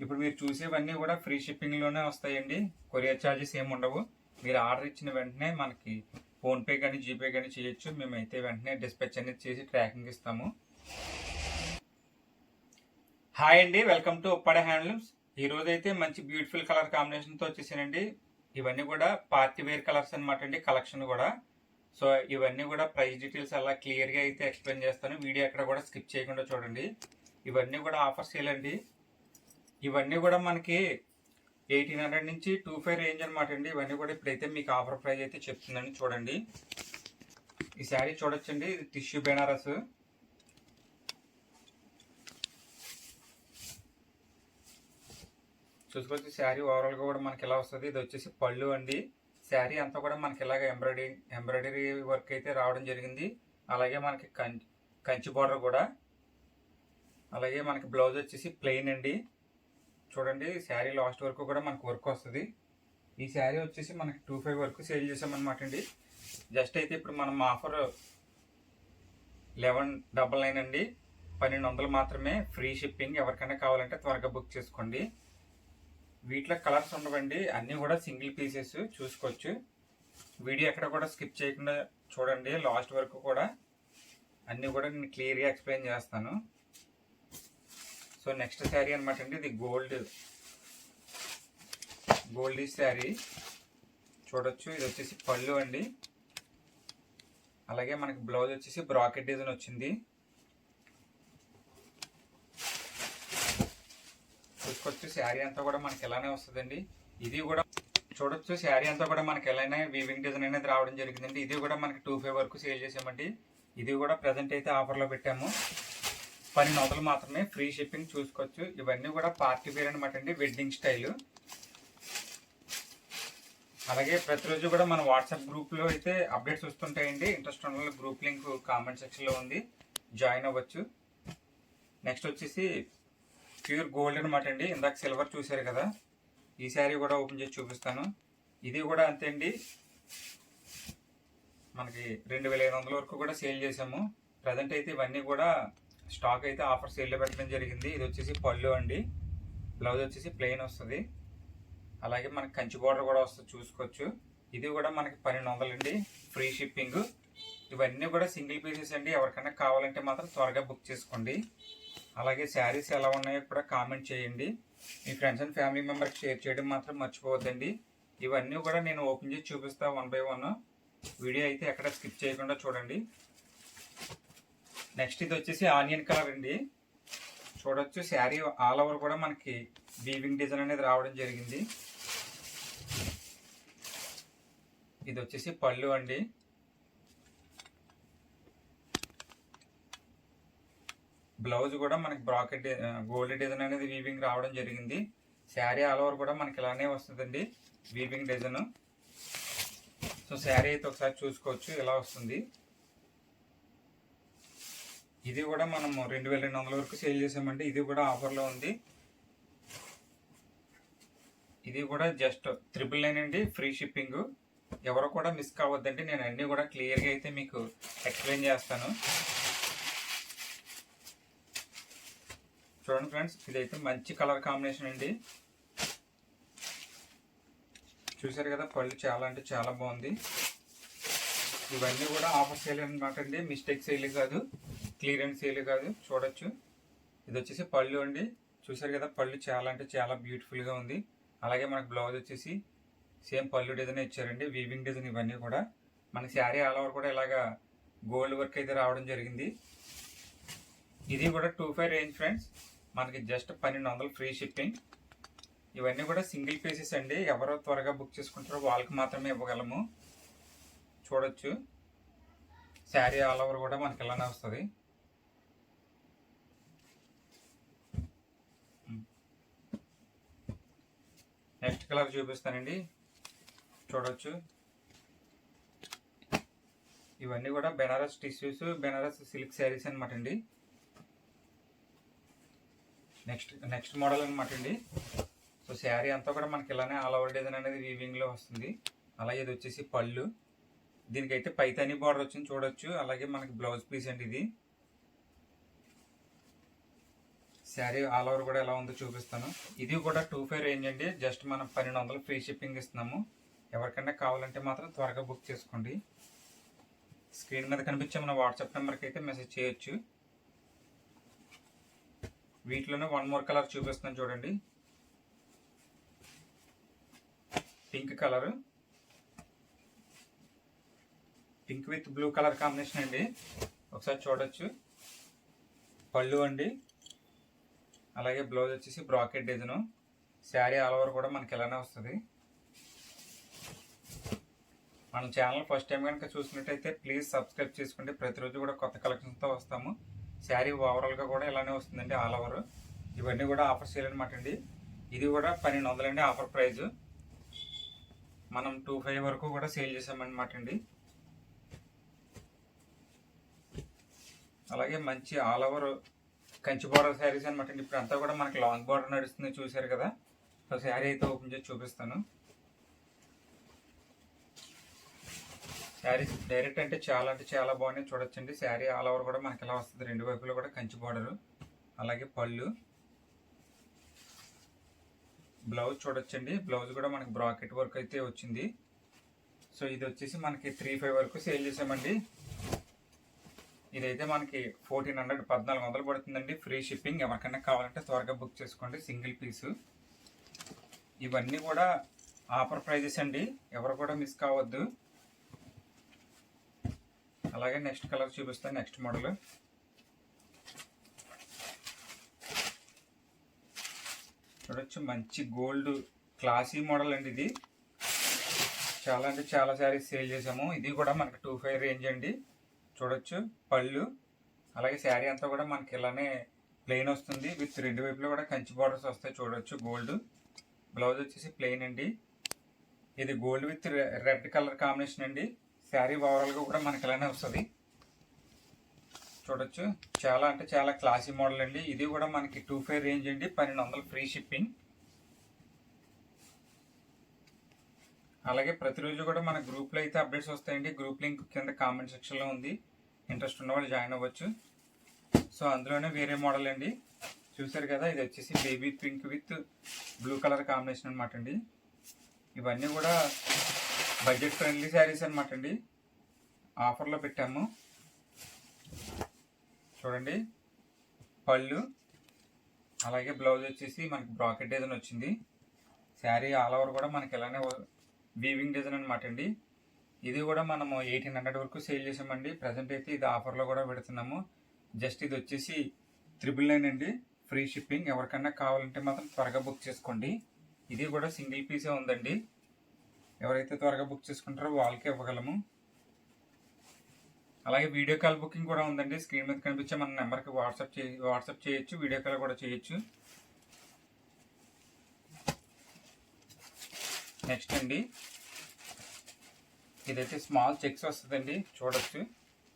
ఇప్పుడు మీరు చూసేవన్నీ కూడా ఫ్రీ షిప్పింగ్లోనే వస్తాయండి. కొరియర్ ఛార్జెస్ ఏమి ఉండవు. మీరు ఆర్డర్ ఇచ్చిన వెంటనే మనకి ఫోన్పే కానీ జీపే కానీ చేయొచ్చు. మేమైతే వెంటనే డిస్పాచ్ అనేది చేసి ట్రాకింగ్ ఇస్తాము. హాయ్ అండి, వెల్కమ్ టు ఉప్పాడ హ్యాండ్లూమ్స్. ఈ రోజు అయితే మంచి బ్యూటిఫుల్ కలర్ కాంబినేషన్తో వచ్చేసానండి. ఇవన్నీ కూడా పార్టీ వేర్ కలర్స్ అనమాట అండి, కలెక్షన్ కూడా. సో ఇవన్నీ కూడా ప్రైస్ డీటెయిల్స్ అలా క్లియర్గా అయితే ఎక్స్ప్లెయిన్ చేస్తాను. వీడియో ఎక్కడ కూడా స్కిప్ చేయకుండా చూడండి. ఇవన్నీ కూడా ఆఫర్ సేల్ అండి. ఇవన్నీ కూడా మనకి 1800 నుంచి 2500 రేంజ్ అనమాట అండి. ఇవన్నీ కూడా ఇప్పుడైతే మీకు ఆఫర్ ప్రైస్ అయితే చెప్తుందండి. చూడండి, ఈ శారీ చూడొచ్చండి. ఇది టిష్యూ బెనారస్. చూసుకోవచ్చు శారీ ఓవరాల్గా కూడా మనకి ఎలా వస్తుంది. ఇది వచ్చేసి పళ్ళు అండి. శారీ అంతా కూడా మనకి ఇలాగ ఎంబ్రాయిడరీ వర్క్ అయితే రావడం జరిగింది. అలాగే మనకి కంచి బార్డర్ కూడా. అలాగే మనకి బ్లౌజ్ వచ్చేసి ప్లెయిన్ అండి. చూడండి, శారీ లాస్ట్ వరకు కూడా మనకు వర్క్ వస్తుంది. ఈ శారీ వచ్చేసి మనకి 2500 వరకు సేల్ చేసామన్నమాట అండి. జస్ట్ అయితే ఇప్పుడు మనం ఆఫర్ 1199 అండి. 1200 మాత్రమే, ఫ్రీ షిప్పింగ్. ఎవరికైనా కావాలంటే త్వరగా బుక్ చేసుకోండి. వీటిలో కలర్స్ ఉండవండి, అన్నీ కూడా సింగిల్ పీసెస్. చూసుకోవచ్చు. వీడియో ఎక్కడ కూడా స్కిప్ చేయకుండా చూడండి లాస్ట్ వరకు కూడా. అన్నీ కూడా నేను క్లియర్గా ఎక్స్ప్లెయిన్ చేస్తాను. సో నెక్స్ట్ శారీ అనమాట అండి. ఇది గోల్డ్ శారీ చూడొచ్చు. ఇది వచ్చేసి పళ్ళు అండి. అలాగే మనకి బ్లౌజ్ వచ్చేసి బ్రాకెట్ డిజైన్ వచ్చింది. చూసుకోవచ్చు, శారీ అంతా కూడా మనకి ఎలానే వస్తుందండి. ఇది కూడా చూడొచ్చు, శారీ అంతా కూడా మనకి ఎలానే వీవింగ్ డిజైన్ అనేది రావడం జరిగిందండి. ఇది కూడా మనకి 2500 వరకు సేల్ చేసామండి. ఇది కూడా ప్రజెంట్ అయితే ఆఫర్లో పెట్టాము. 1200 మాత్రమే, ఫ్రీ షిప్పింగ్. చూసుకోవచ్చు. ఇవన్నీ కూడా పార్టీ వేర్ అనమాట అండి, వెడ్డింగ్ స్టైల్. అలాగే ప్రతిరోజు కూడా మన వాట్సాప్ గ్రూప్లో అయితే అప్డేట్స్ వస్తుంటాయండి. ఇంట్రెస్ట్ ఉన్న గ్రూప్ లింక్ కామెంట్ సెక్షన్లో ఉంది, జాయిన్ అవ్వచ్చు. నెక్స్ట్ వచ్చేసి ప్యూర్ గోల్డ్ అనమాట అండి. ఇందాక సిల్వర్ చూసారు కదా, ఈ శారీ కూడా ఓపెన్ చేసి చూపిస్తాను. ఇది కూడా అంతే అండి, మనకి 2500 వరకు కూడా సేల్ చేసాము. ప్రజెంట్ అయితే ఇవన్నీ కూడా స్టాక్ అయితే ఆఫర్ సేల్లో పెట్టడం జరిగింది. ఇది వచ్చేసి పళ్ళు అండి. బ్లౌజ్ వచ్చేసి ప్లెయిన్ వస్తుంది. అలాగే మనకి కంచి బార్డర్ కూడా వస్తుంది. చూసుకోవచ్చు. ఇది కూడా మనకి 1200 అండి, ఫ్రీ షిప్పింగ్. ఇవన్నీ కూడా సింగిల్ పీసెస్ అండి. ఎవరికైనా కావాలంటే మాత్రం త్వరగా బుక్ చేసుకోండి. అలాగే శారీస్ ఎలా ఉన్నాయో కూడా కామెంట్ చేయండి. మీ ఫ్రెండ్స్ అండ్ ఫ్యామిలీ మెంబర్కి షేర్ చేయడం మాత్రం మర్చిపోవద్దండి. ఇవన్నీ కూడా నేను ఓపెన్ చేసి చూపిస్తా 1 by 1. వీడియో అయితే ఎక్కడ స్కిప్ చేయకుండా చూడండి. నెక్స్ట్ ఇది వచ్చేసి ఆనియన్ కలర్ అండి. చూడొచ్చు, శారీ ఆల్ ఓవర్ కూడా మనకి వీవింగ్ డిజైన్ అనేది రావడం జరిగింది. ఇది వచ్చేసి పళ్ళు అండి. బ్లౌజ్ కూడా మనకి బ్రాకెట్ గోల్డ్ డిజైన్ అనేది వీవింగ్ రావడం జరిగింది. శారీ ఆల్ ఓవర్ కూడా మనకి ఇలానే వస్తుందండి, వీవింగ్ డిజైన్. సో శారీ అయితే ఒకసారి చూసుకోవచ్చు, ఇలా వస్తుంది. ఇది కూడా మనం 2200 వరకు సేల్ చేసామండి. ఇది కూడా ఆఫర్లో ఉంది. ఇది కూడా జస్ట్ 999 అండి, ఫ్రీ షిప్పింగ్. ఎవరు కూడా మిస్ కావద్దండి. నేను అన్నీ కూడా క్లియర్గా అయితే మీకు ఎక్స్ప్లెయిన్ చేస్తాను. చూడండి ఫ్రెండ్స్, ఇదైతే మంచి కలర్ కాంబినేషన్ అండి. చూసారు కదా, పళ్ళు చాలా అంటే చాలా బాగుంది. ఇవన్నీ కూడా ఆఫర్ సేల్ అనమాట అండి, మిస్టేక్ సేల్ కాదు, క్లియరెన్స్ సేల్ కాదు. చూడొచ్చు, ఇది వచ్చేసి పళ్ళు అండి. చూసారు కదా, పళ్ళు చాలా అంటే చాలా బ్యూటిఫుల్గా ఉంది. అలాగే మనకు బ్లౌజ్ వచ్చేసి సేమ్ పళ్ళు డిజైన్ ఇచ్చారండి, వీవింగ్ డిజైన్. ఇవన్నీ కూడా మన శారీ ఆల్ ఓవర్ కూడా ఇలాగా గోల్డ్ వర్క్ అయితే రావడం జరిగింది. ఇది కూడా 2500 రేంజ్ ఫ్రెండ్స్. మనకి జస్ట్ 1200 ఫ్రీ షిప్పింగ్. ఇవన్నీ కూడా సింగిల్ పీసెస్ అండి. ఎవరో త్వరగా బుక్ చేసుకుంటారో వాళ్ళకి మాత్రమే ఇవ్వగలము. చూడొచ్చు, శారీ ఆల్ ఓవర్ కూడా మనకి ఇలానే వస్తుంది. నెక్స్ట్ కలర్ చూపిస్తానండి. చూడొచ్చు, ఇవన్నీ కూడా బెనారస్ టిష్యూస్, బెనారస్ సిల్క్ శారీస్ అనమాట అండి. నెక్స్ట్ మోడల్ అనమాట అండి. సో శారీ అంతా కూడా మనకి ఇలానే ఆల్ ఓవర్ డిజైన్ అనేది వీవింగ్లో వస్తుంది. అలాగే ఇది వచ్చేసి పళ్ళు. దీనికైతే పైతానీ బార్డర్ వచ్చింది, చూడొచ్చు. అలాగే మనకి బ్లౌజ్ పీస్ అండి ఇది. శారీ ఆల్ ఓవర్ కూడా ఎలా ఉందో చూపిస్తాను. ఇది కూడా 25 రేంజ్ అండి. జస్ట్ మనం 1200 ఫ్రీ షిప్పింగ్ ఇస్తున్నాము. ఎవరికైనా కావాలంటే మాత్రం త్వరగా బుక్ చేసుకోండి. స్క్రీన్ మీద కనిపించే మన వాట్సాప్ నెంబర్కి అయితే మెసేజ్ చేయొచ్చు. వీటిలోనే వన్ మోర్ కలర్ చూపిస్తున్నాను చూడండి. Pink colour, pink with blue colour combination అండి. ఒకసారి చూడొచ్చు. పళ్ళు అండి, అలాగే బ్లౌజ్ వచ్చేసి bracket design. Sari all over కూడా మనకి ఇలానే వస్తుంది. మన ఛానల్ ఫస్ట్ టైం కనుక చూసినట్టయితే ప్లీజ్ సబ్స్క్రైబ్ చేసుకోండి. ప్రతిరోజు కూడా కొత్త కలెక్షన్స్తో వస్తాము. శారీ ఓవరాల్గా కూడా ఇలానే వస్తుందండి ఆల్ ఓవర్. ఇవన్నీ కూడా ఆఫర్ సేల్ అనమాట అండి. ఇది కూడా 1200 అండి ఆఫర్ ప్రైజ్. మనం 25 వరకు కూడా సేల్ చేసామన్నమాట అండి. అలాగే మంచి all over Kanchi border saris అనమాట అండి. ఇప్పుడు అంతా కూడా మనకి లాంగ్ బార్డర్ నడుస్తుంది, చూసారు కదా. సో శారీ అయితే ఓపెన్ చేసి చూపిస్తాను. శారీస్ డైరెక్ట్ అంటే చాలా బాగున్నాయి, చూడొచ్చండి. శారీ ఆల్ ఓవర్ కూడా మనకి ఎలా వస్తుంది, రెండు వైపులో కూడా కంచి బార్డర్. అలాగే పళ్ళు, బ్లౌజ్ చూడొచ్చండి. బ్లౌజ్ కూడా మనకి బ్రాకెట్ వర్క్ అయితే వచ్చింది. సో ఇది వచ్చేసి మనకి 35 వరకు సేల్ చేసామండి. ఇదైతే మనకి 1400 పడుతుందండి ఫ్రీ షిప్పింగ్. ఎవరికైనా కావాలంటే త్వరగా బుక్ చేసుకోండి, సింగిల్ పీసు. ఇవన్నీ కూడా ఆఫర్ ప్రైజెస్ అండి, ఎవరు కూడా మిస్ కావద్దు. అలాగే నెక్స్ట్ కలర్ చూపిస్తాను, నెక్స్ట్ మోడల్. చూడొచ్చు, మంచి గోల్డ్ క్లాసీ మోడల్ అండి. ఇది చాలా అంటే చాలా శారీస్ సేల్ చేసాము. ఇది కూడా మనకి 25 రేంజ్ అండి. చూడొచ్చు పళ్ళు, అలాగే శారీ అంతా కూడా మనకి ఇలానే ప్లెయిన్ వస్తుంది. విత్ రెండు వైపులో కూడా కంచి బార్డర్స్ వస్తాయి. చూడొచ్చు గోల్డ్. బ్లౌజ్ వచ్చేసి ప్లెయిన్ అండి. ఇది gold with red colour combination అండి. శారీ ఓవరాల్గా కూడా మనకి ఇలానే వస్తుంది. చూడొచ్చు, చాలా అంటే చాలా క్లాసీ మోడల్ అండి. ఇది కూడా మనకి 25 రేంజ్ అండి, 1200 ఫ్రీ షిప్పింగ్. అలాగే ప్రతిరోజు కూడా మన గ్రూప్లో అయితే అప్డేట్స్ వస్తాయండి. గ్రూప్ లింక్ కింద కామెంట్ సెక్షన్లో ఉంది, ఇంట్రెస్ట్ ఉన్న వాళ్ళు జాయిన్ అవ్వచ్చు. సో అందులోనే వేరే మోడల్ అండి, చూసారు కదా. ఇది వచ్చేసి baby pink with blue colour combination అనమాట అండి. ఇవన్నీ కూడా బడ్జెట్ ఫ్రెండ్లీ శారీస్ అనమాట అండి, ఆఫర్లో పెట్టాము. చూడండి పళ్ళు, అలాగే బ్లౌజ్ వచ్చేసి మనకి బ్రాకెట్ డిజైన్ వచ్చింది. శారీ ఆల్ ఓవర్ కూడా మనకి ఇలానే వీవింగ్ డిజైన్ అనమాట అండి. ఇది కూడా మనము 1800 వరకు సేల్ చేసామండి. ప్రజెంట్ అయితే ఇది ఆఫర్లో కూడా పెడుతున్నాము. జస్ట్ ఇది వచ్చేసి 999 అండి, ఫ్రీ షిప్పింగ్. ఎవరికన్నా కావాలంటే మాత్రం త్వరగా బుక్ చేసుకోండి. ఇది కూడా సింగిల్ పీసే ఉందండి. ఎవరైతే త్వరగా బుక్ చేసుకుంటారో వాళ్ళకే ఇవ్వగలము. అలాగే వీడియో కాల్ బుకింగ్ కూడా ఉందండి. స్క్రీన్ మీద కనిపించే మన నెంబర్కి వాట్సాప్ చేయొచ్చు, వీడియో కాల్ కూడా చేయొచ్చు. నెక్స్ట్ అండి, ఇదైతే స్మాల్ చెక్స్ వస్తుందండి. చూడొచ్చు,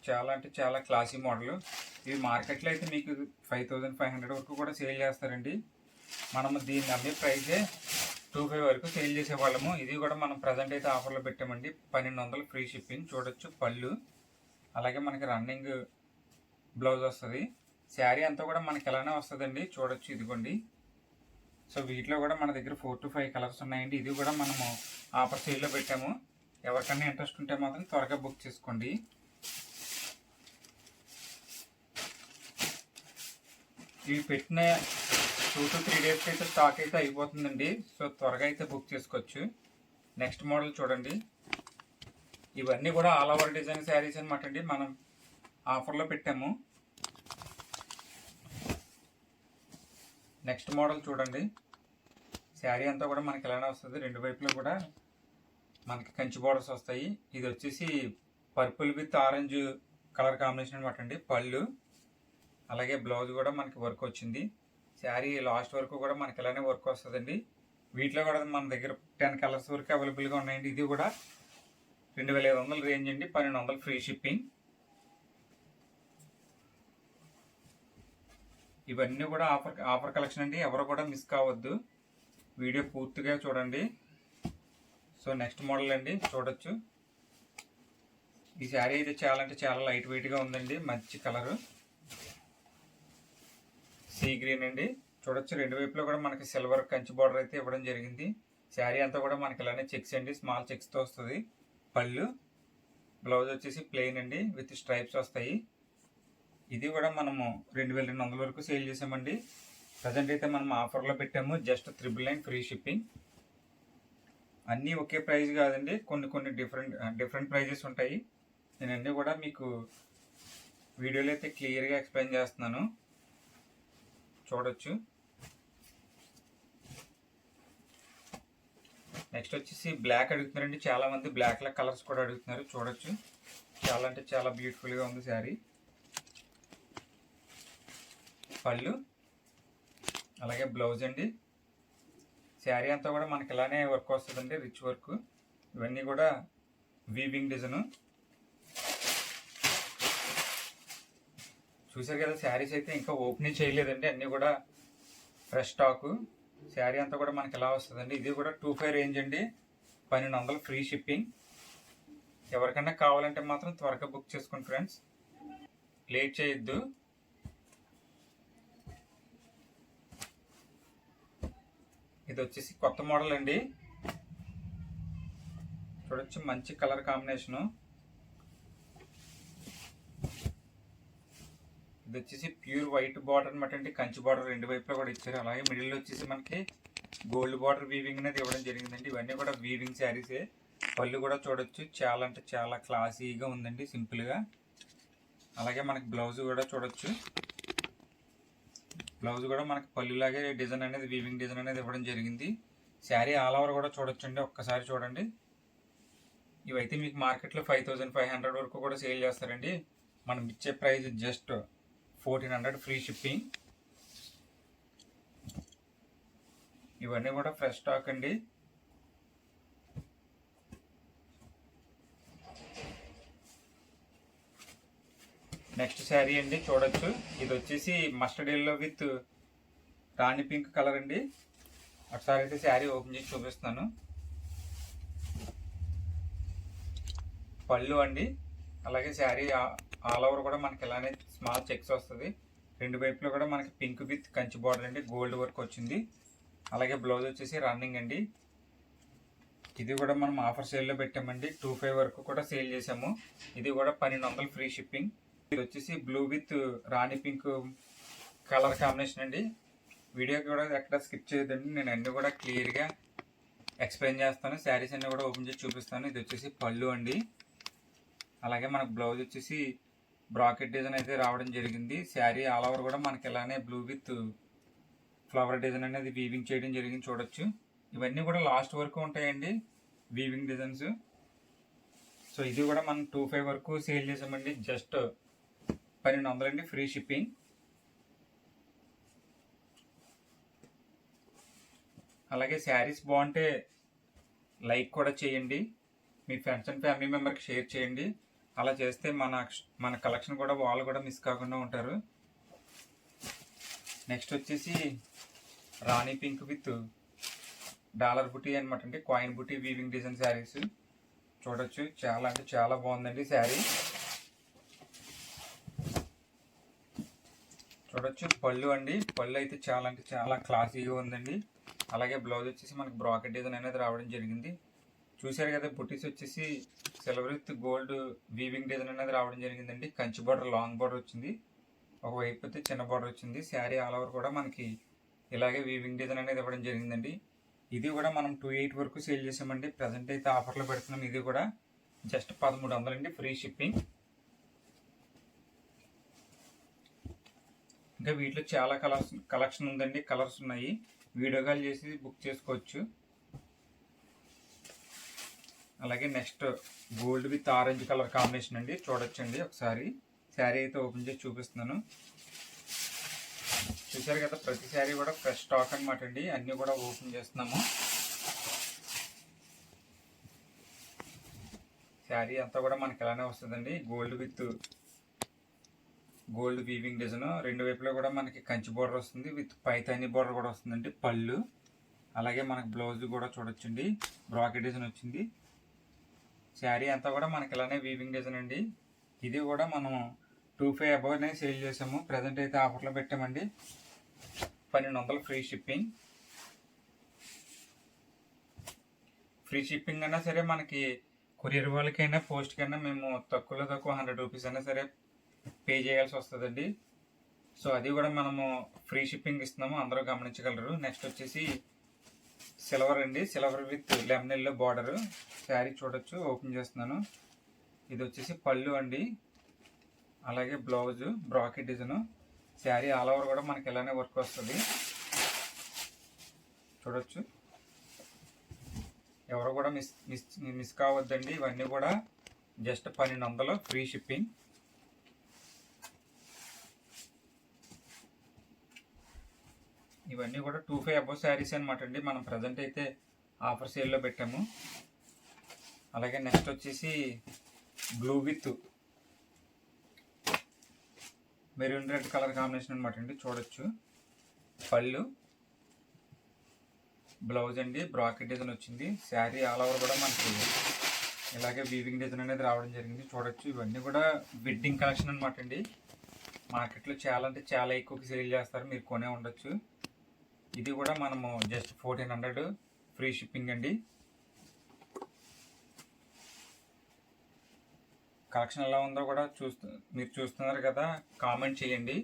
చాలా అంటే చాలా క్లాసీ మోడల్. ఇవి మార్కెట్లో అయితే మీకు 5500 వరకు కూడా సేల్ చేస్తారండి. మనము దీన్ని అమ్మే ప్రైజే 25 వరకు సేల్ చేసేవాళ్ళము. ఇది కూడా మనం ప్రజెంట్ అయితే ఆఫర్లో పెట్టామండి, 1200 ఫ్రీ షిప్పింగ్. చూడొచ్చు పళ్ళు, అలాగే మనకి రన్నింగ్ బ్లౌజ్ వస్తుంది. శారీ అంతా కూడా మనకి ఎలానే వస్తుందండి. చూడొచ్చు, ఇదిగోండి. సో వీటిలో కూడా మన దగ్గర 4 to 5 కలర్స్ ఉన్నాయండి. ఇది కూడా మనము ఆఫర్ సేల్లో పెట్టాము. ఎవరికన్నా ఇంట్రెస్ట్ ఉంటే మాత్రం త్వరగా బుక్ చేసుకోండి. ఇవి పెట్టిన 2 to 3 డేస్కి అయితే స్టాక్ అయితే అయిపోతుందండి. సో త్వరగా అయితే బుక్ చేసుకోవచ్చు. నెక్స్ట్ మోడల్ చూడండి. ఇవన్నీ కూడా ఆల్ ఓవర్ డిజైన్ శారీస్ అనమాట అండి, మనం ఆఫర్లో పెట్టాము. నెక్స్ట్ మోడల్ చూడండి. శారీ అంతా కూడా మనకి ఇలానే వస్తుంది. రెండు వైపులో కూడా మనకి కంచి బోర్డర్స్ వస్తాయి. ఇది వచ్చేసి purple with orange colour combination అనమాట అండి. పళ్ళు, అలాగే బ్లౌజ్ కూడా మనకి వర్క్ వచ్చింది. శారీ లాస్ట్ వరకు కూడా మనకి ఇలానే వర్క్ వస్తుందండి. వీటిలో కూడా మన దగ్గర 10 కలర్స్ వరకు అవైలబుల్గా ఉన్నాయండి. ఇది కూడా 2500 రేంజ్ అండి, 1200 ఫ్రీ షిప్పింగ్. ఇవన్నీ కూడా ఆఫర్ కలెక్షన్ అండి, ఎవరు కూడా మిస్ కావద్దు. వీడియో పూర్తిగా చూడండి. సో నెక్స్ట్ మోడల్ అండి, చూడొచ్చు. ఈ శారీ అయితే చాలా అంటే చాలా లైట్ వెయిట్గా ఉందండి, మంచి కలరు. సీ గ్రీన్ అండి. చూడొచ్చు రెండు వైపులో కూడా మనకి సిల్వర్ కంచి బార్డర్ అయితే ఇవ్వడం జరిగింది. శారీ అంతా కూడా మనకి ఇలానే చెక్స్ అండి, స్మాల్ చెక్స్తో వస్తుంది. పళ్ళు, బ్లౌజ్ వచ్చేసి ప్లెయిన్ అండి విత్ స్ట్రైప్స్ వస్తాయి. ఇది కూడా మనము 2200 వరకు సేల్ చేసామండి. ప్రజెంట్ అయితే మనం ఆఫర్లో పెట్టాము, జస్ట్ 999 ఫ్రీ షిప్పింగ్. అన్నీ ఒకే ప్రైస్ కాదండి, కొన్ని డిఫరెంట్ ప్రైజెస్ ఉంటాయి. నేను అన్నీ కూడా మీకు వీడియోలో అయితే క్లియర్గా ఎక్స్ప్లెయిన్ చేస్తున్నాను, చూడొచ్చు. నెక్స్ట్ వచ్చేసి బ్లాక్ అడుగుతున్నారండి చాలామంది, బ్లాక్లో కలర్స్ కూడా అడుగుతున్నారు. చూడొచ్చు, చాలా అంటే చాలా బ్యూటిఫుల్గా ఉంది శారీ. పళ్ళు, అలాగే బ్లౌజ్ అండి. శారీ అంతా కూడా మనకి ఇలానే వర్క్ వస్తుందండి, రిచ్ వర్క్. ఇవన్నీ కూడా వీవింగ్ డిజైన్. చూసారు కదా, శారీస్ అయితే ఇంకా ఓపెనింగ్ చేయలేదండి, అన్నీ కూడా ఫ్రెష్ స్టాకు. శారీ అంతా కూడా మనకి ఎలా వస్తుందండి. ఇది కూడా 25 రేంజ్ అండి, 1200 ఫ్రీ షిప్పింగ్. ఎవరికైనా కావాలంటే మాత్రం త్వరగా బుక్ చేసుకోండి ఫ్రెండ్స్, లేట్ చేయొద్దు. ఇది వచ్చేసి కొత్త మోడల్ అండి, చూడొచ్చు, మంచి కలర్ కాంబినేషను. ఇది వచ్చేసి ప్యూర్ వైట్ బార్డర్ అనమాట అండి, కంచి బార్డర్ రెండు వైపులో కూడా ఇచ్చారు. అలాగే మిడిల్ వచ్చేసి మనకి గోల్డ్ బార్డర్ వీవింగ్ అనేది ఇవ్వడం జరిగిందండి. ఇవన్నీ కూడా వీవింగ్ శారీసే. పళ్ళు కూడా చూడొచ్చు, చాలా అంటే చాలా క్లాసీగా ఉందండి, సింపుల్గా. అలాగే మనకి బ్లౌజ్ కూడా చూడొచ్చు, బ్లౌజ్ కూడా మనకి పళ్ళులాగే డిజైన్ అనేది, వీవింగ్ డిజైన్ అనేది ఇవ్వడం జరిగింది. శారీ ఆల్ ఓవర్ కూడా చూడొచ్చు అండి, ఒక్కసారి చూడండి. ఇవైతే మీకు మార్కెట్లో 5500 వరకు కూడా సేల్ చేస్తారండి. మనం ఇచ్చే ప్రైస్ జస్ట్ 1400 ఫ్రీ షిప్పింగ్. ఇవన్నీ కూడా ఫ్రెష్ స్టాక్ అండి. నెక్స్ట్ శారీ అండి, చూడొచ్చు. ఇది వచ్చేసి mustard yellow with Rani pink colour అండి. ఒకసారి అయితే శారీ ఓపెన్ చేసి చూపిస్తాను. పళ్ళు అండి, అలాగే శారీ ఆల్ ఓవర్ కూడా మనకి ఇలానే స్మాల్ చెక్స్ వస్తుంది. రెండు వైపులో కూడా మనకి పింక్ విత్ కంచి బార్డర్ అండి, గోల్డ్ వర్క్ వచ్చింది. అలాగే బ్లౌజ్ వచ్చేసి రన్నింగ్ అండి. ఇది కూడా మనం ఆఫర్ సేల్లో పెట్టామండి, 25 వరకు కూడా సేల్ చేసాము. ఇది కూడా 1200 ఫ్రీ షిప్పింగ్. ఇది వచ్చేసి blue with Rani pink colour combination అండి. వీడియోకి కూడా ఎక్కడ స్కిప్ చేయొద్దండి, నేను అన్నీ కూడా క్లియర్గా ఎక్స్ప్లెయిన్ చేస్తాను. శారీస్ అన్నీ కూడా ఓపెన్ చేసి చూపిస్తాను. ఇది వచ్చేసి పళ్ళు అండి. అలాగే మనకు బ్లౌజ్ వచ్చేసి బ్రాకెట్ డిజైన్ అయితే రావడం జరిగింది. శారీ ఆల్ ఓవర్ కూడా మనకి ఇలానే బ్లూ విత్ ఫ్లవర్ డిజైన్ అనేది వీవింగ్ చేయడం జరిగింది, చూడొచ్చు. ఇవన్నీ కూడా లాస్ట్ వరకు ఉంటాయండి, వీవింగ్ డిజైన్స్. సో ఇది కూడా మనం 25 వరకు సేల్ చేసామండి, జస్ట్ 1200 అండి ఫ్రీ షిప్పింగ్. అలాగే శారీస్ బాగుంటే లైక్ కూడా చేయండి, మీ ఫ్రెండ్స్ అండ్ ఫ్యామిలీ మెంబర్కి షేర్ చేయండి. అలా చేస్తే మన కలెక్షన్ కూడా వాళ్ళు కూడా మిస్ కాకుండా ఉంటారు. నెక్స్ట్ వచ్చేసి రాణి పింక్ విత్ డాలర్ బుటీ అనమాట అండి, కాయిన్ బుటీ వీవింగ్ డిజైన్ శారీస్. చూడొచ్చు, చాలా అంటే చాలా బాగుందండి శారీ. చూడొచ్చు, పళ్ళు అండి. పళ్ళు అయితే చాలా అంటే చాలా క్లాసీగా ఉందండి. అలాగే బ్లౌజ్ వచ్చేసి మనకి బ్రాకెట్ డిజైన్ అనేది రావడం జరిగింది. చూసారు కదా, బుటీస్ వచ్చేసి silver with gold weaving design అనేది రావడం జరిగిందండి. కంచి బార్డర్ లాంగ్ బార్డర్ వచ్చింది, ఒకవైపు అయితే చిన్న బార్డర్ వచ్చింది. శారీ ఆల్ ఓవర్ కూడా మనకి ఇలాగే వీవింగ్ డిజైన్ అనేది ఇవ్వడం జరిగిందండి. ఇది కూడా మనం 28 వరకు సేల్ చేసామండి. ప్రజెంట్ అయితే ఆఫర్లో పెడుతున్నాం. ఇది కూడా జస్ట్ 1300 అండి ఫ్రీ షిప్పింగ్. ఇంకా వీటిలో చాలా కలెక్షన్ ఉందండి, కలర్స్ ఉన్నాయి. వీడియో కాల్ చేసి బుక్ చేసుకోవచ్చు. అలాగే next gold with orange colour combination అండి, చూడొచ్చండి. ఒకసారి శారీ అయితే ఓపెన్ చేసి చూపిస్తున్నాను. చూసారు కదా, ప్రతి శారీ కూడా ఫ్రెష్ స్టాక్ అనమాట అండి. అన్నీ కూడా ఓపెన్ చేస్తున్నాము. శారీ అంతా కూడా మనకి ఇలానే వస్తుందండి, gold with gold weaving design. రెండు వైపులో కూడా మనకి కంచి బోర్డర్ వస్తుంది, విత్ పైతాని బోర్డర్ కూడా వస్తుందండి. పళ్ళు, అలాగే మనకి బ్లౌజ్ కూడా చూడొచ్చండి, బ్రాకెట్ డిజైన్ వచ్చింది. శారీ అంతా కూడా మనకి ఇలానే వీవింగ్ డిజైన్ అండి. ఇది కూడా మనం 25 అబౌవ్నే సేల్ చేసాము. ప్రజెంట్ అయితే ఆఫర్లో పెట్టామండి. 1200 ఫ్రీ షిప్పింగ్ అయినా సరే మనకి కొరియర్ వాళ్ళకైనా పోస్ట్కైనా మేము తక్కువలో తక్కువ 100 రూపీస్ అయినా సరే పే చేయాల్సి వస్తుందండి. సో అది కూడా మనము ఫ్రీ షిప్పింగ్ ఇస్తున్నాము, అందరూ గమనించగలరు. నెక్స్ట్ వచ్చేసి సిల్వర్ అండి, silver with lemon yellow border sari చూడొచ్చు. ఓపెన్ చేస్తున్నాను. ఇది వచ్చేసి పళ్ళు అండి, అలాగే blouse bracket design. Sari all over కూడా మనకి ఇలానే వర్క్ వస్తుంది చూడొచ్చు. ఎవరు కూడా మిస్ కావద్దండి. ఇవన్నీ కూడా జస్ట్ 1200 ఫ్రీ షిప్పింగ్. ఇవన్నీ కూడా 25 అబోవ్ శారీస్ అనమాట అండి. మనం ప్రజెంట్ అయితే ఆఫర్ సేల్లో పెట్టాము. అలాగే నెక్స్ట్ వచ్చేసి blue with maroon red colour combination అనమాట అండి. చూడొచ్చు. పళ్ళు, బ్లౌజ్ అండి, బ్రాకెట్ డిజైన్ వచ్చింది. శారీ ఆల్ ఓవర్ కూడా మనకి ఇలాగే వీవింగ్ డిజైన్ అనేది రావడం జరిగింది. చూడొచ్చు. ఇవన్నీ కూడా వెడ్డింగ్ కలెక్షన్ అనమాట అండి. మార్కెట్లో చాలా అంటే చాలా ఎక్కువకి సేల్ చేస్తారు, మీరు కొనే ఉండొచ్చు. ఇది కూడా మనము జస్ట్ 1400 ఫ్రీ షిప్పింగ్ అండి. కలెక్షన్ ఎలా ఉందో కూడా మీరు చూస్తున్నారు కదా, కామెంట్ చేయండి.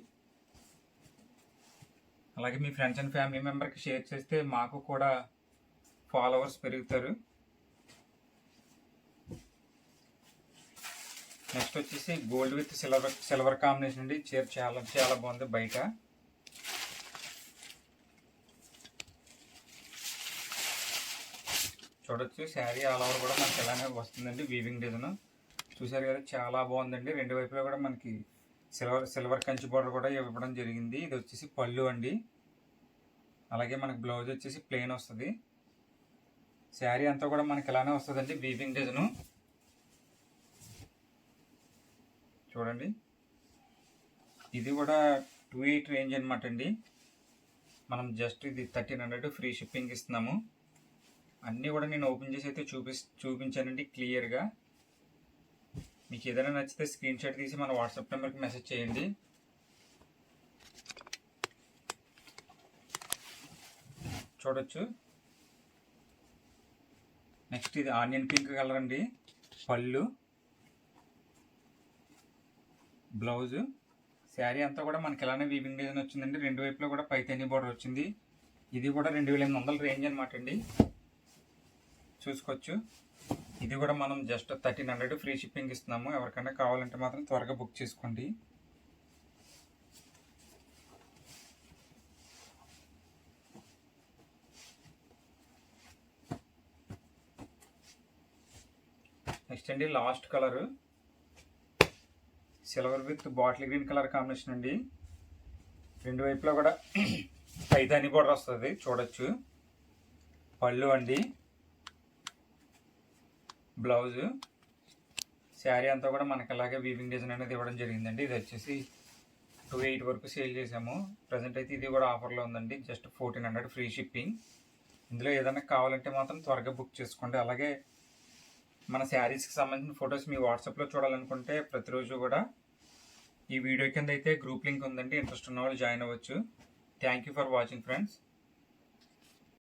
అలాగే మీ ఫ్రెండ్స్ అండ్ ఫ్యామిలీ మెంబర్కి షేర్ చేస్తే మాకు కూడా ఫాలోవర్స్ పెరుగుతారు. నెక్స్ట్ వచ్చేసి గోల్డ్ విత్ సిల్వర్ కాంబినేషన్ అండి. చీర చాలా చాలా బాగుంది. బయట చూడొచ్చు. శారీ ఆల్ ఓవర్ కూడా మనకి ఇలానే వస్తుందండి, వీవింగ్ డిజైన్. చూసారు కదా, చాలా బాగుందండి. రెండు వైపులా కూడా మనకి సిల్వర్ కంచి బోర్డర్ కూడా ఇవ్వడం జరిగింది. ఇది వచ్చేసి పళ్ళు అండి, అలాగే మనకి బ్లౌజ్ వచ్చేసి ప్లెయిన్ వస్తుంది. శారీ అంతా కూడా మనకి ఇలానే వస్తుందండి, వీవింగ్ డిజైన్. చూడండి. ఇది కూడా 28 రేంజ్ అనమాట అండి. మనం జస్ట్ ఇది 1300 ఫ్రీ షిప్పింగ్ ఇస్తున్నాము. అన్నీ కూడా నేను ఓపెన్ చేసి అయితే చూపించానండి క్లియర్గా. మీకు ఏదైనా నచ్చితే స్క్రీన్ షాట్ తీసి మన వాట్సాప్ నెంబర్కి మెసేజ్ చేయండి. చూడొచ్చు. నెక్స్ట్ ఇది ఆనియన్ పింక్ కలర్ అండి. పళ్ళు, బ్లౌజ్, శారీ అంతా కూడా మనకి ఇలానే వీవింగ్ డిజైన్ వచ్చిందండి. రెండు వైపులో కూడా పైతాని బోర్డర్ వచ్చింది. ఇది కూడా 2800 రేంజ్ అనమాట అండి. చూసుకోవచ్చు. ఇది కూడా మనం జస్ట్ 1300 ఫ్రీ షిప్పింగ్ ఇస్తున్నాము. ఎవరికైనా కావాలంటే మాత్రం త్వరగా బుక్ చేసుకోండి. నెక్స్ట్ అండి last colour silver with bottle green colour combination అండి. రెండు వైపులా కూడా పైతాని బోర్డర్ వస్తుంది. చూడొచ్చు. పళ్ళు అండి, బ్లౌజ్, శారీ అంతా కూడా మనకి అలాగే వీవింగ్ డిజైన్ అనేది ఇవ్వడం జరిగిందండి. ఇది వచ్చేసి 28 వరకు సేల్ చేసాము. ప్రజెంట్ అయితే ఇది కూడా ఆఫర్లో ఉందండి. Just 1400 free shipping. ఇందులో ఏదైనా కావాలంటే మాత్రం త్వరగా బుక్ చేసుకోండి. అలాగే మన శారీస్కి సంబంధించిన ఫొటోస్ మీ వాట్సాప్లో చూడాలనుకుంటే ప్రతిరోజు కూడా ఈ వీడియో కింద అయితే గ్రూప్ లింక్ ఉందండి. ఇంట్రెస్ట్ ఉన్న వాళ్ళు జాయిన్ అవ్వచ్చు. Thank you for watching friends.